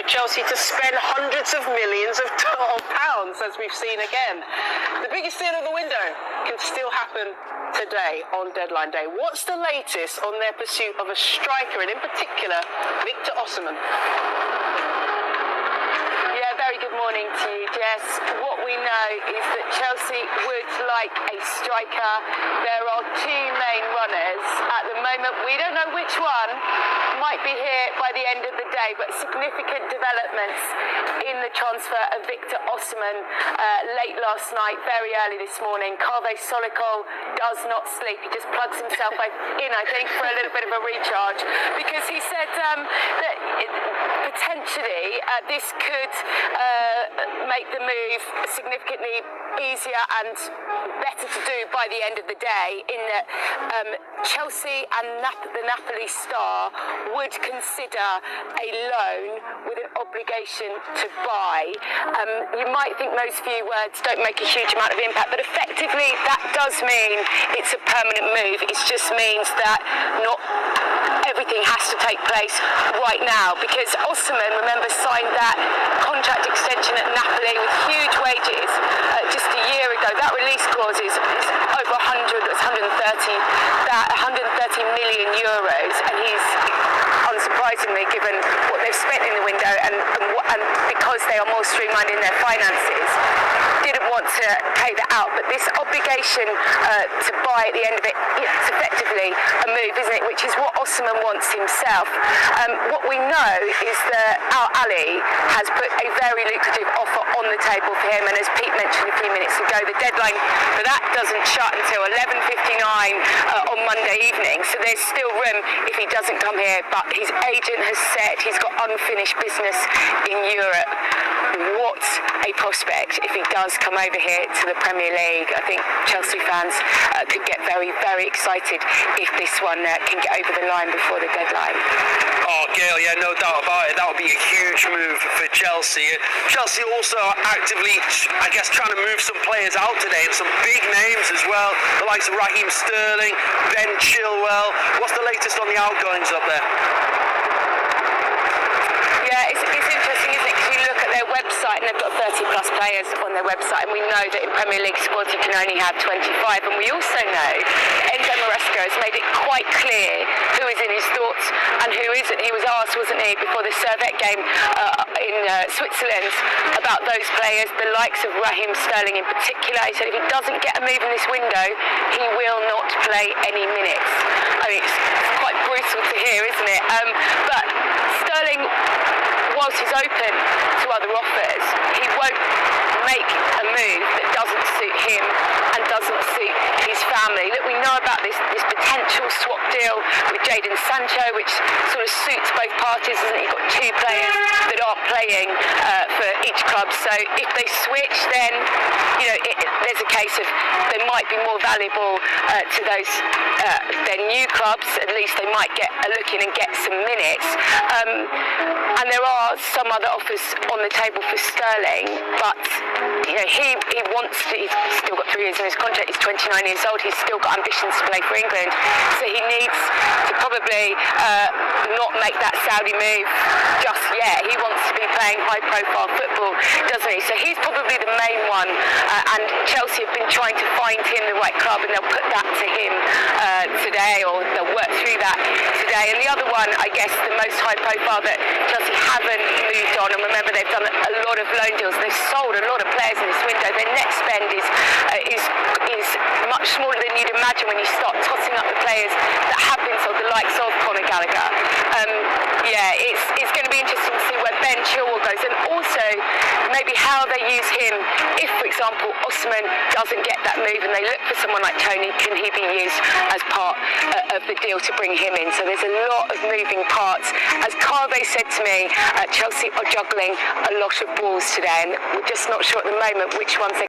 Chelsea to spend hundreds of millions of pounds, as we've seen again. The biggest deal of the window can still happen today on deadline day. What's the latest on their pursuit of a striker, and in particular, Viktor Osimen? Very good morning to you, Jess. What we know is that Chelsea would like a striker. There are two main runners at the moment. We don't know which one might be here by the end of the day, but significant developments in the transfer of Viktor Osimen late last night, very early this morning. Carve Solikol does not sleep. He just plugs himself in, I think, for a little bit of a recharge, because he said that potentially this could make the move significantly easier and better to do by the end of the day, in that Chelsea and the Napoli star would consider a loan with an obligation to buy. You might think those few words don't make a huge amount of impact, but effectively that does mean it's a permanent move. It just means that not everything has to take place right now, because Osimen, remember, signed that contract extension at Napoli with huge wages just a year ago. That release clause is over 130 million euros, and he's, unsurprisingly, given what they've spent in the window and because they are more streamlined in their finances, didn't want to pay that out. But this obligation to buy at the end of it, it's effectively a move, isn't it? Which is what Osimen wants himself. What we know is that Al Ali has put a very lucrative offer on the table for him, and as Pete mentioned a few minutes ago, the deadline for that doesn't shut until 11:59 on Monday evening. So there's still room if he doesn't come here. But his agent has said he's got unfinished business in Europe. What a prospect if he does come over here to the Premier League. I think Chelsea fans could get very, very excited if this one can get over the line before the deadline. Oh, Gail, yeah, no doubt about it. That would be a huge move for Chelsea. Chelsea also actively, I guess, trying to move some players out today, and some big names as well. The likes of Raheem Sterling, Ben Chilwell. What's the latest on the outgoings up there? Yeah, it's interesting, isn't it? Because you look at their website and they've got 30 plus players on their website, and we know that in Premier League squads you can only have 25, and we also know Enzo Maresca has made it quite clear who is in his thoughts and who isn't. He was asked, wasn't he, before the Servette game in Switzerland about those players, the likes of Raheem Sterling in particular. He said if he doesn't get a move in this window, he will not play any minutes. I mean, it's quite brutal to hear, isn't it? But Sterling, whilst he's open to other offers, he won't make a move that doesn't suit him and doesn't suit his family. Look, we know about this potential swap deal with Jadon Sancho, which sort of suits both parties, isn't it? You've got two players that are playing for each club, so if they switch, then there's a case of they might be more valuable to those their new clubs. At least they might get a look in and get some minutes. And there are some other offers on the table for Sterling, but he wants to. He's still got 3 years in his contract. He's 29 years old. He's still got ambitions to play for England, so he needs to probably not make that Saudi move just yet. He wants to be playing high-profile football, doesn't he? So he's probably the main one, and Chelsea have been trying to find him the right club, and they'll put that to him today, or they'll work through that today. And the other one, I guess, the most high-profile that Chelsea haven't moved on, and remember they've done a lot of loan deals. They've sold a lot of players in this window. Their net spend is much smaller than you'd imagine when you start tossing up the players that have been sold, the likes of Conor Gallagher. It's going to be interesting to see where Ben Chilwell goes, and also maybe how they use him if, for example, Osimen doesn't get that move and they look for someone like Tony. Can he be used as part of the deal to bring him in? So there's a lot of moving parts. As Carve said to me, Chelsea are juggling a lot of balls today, and we're just not sure at the moment which ones they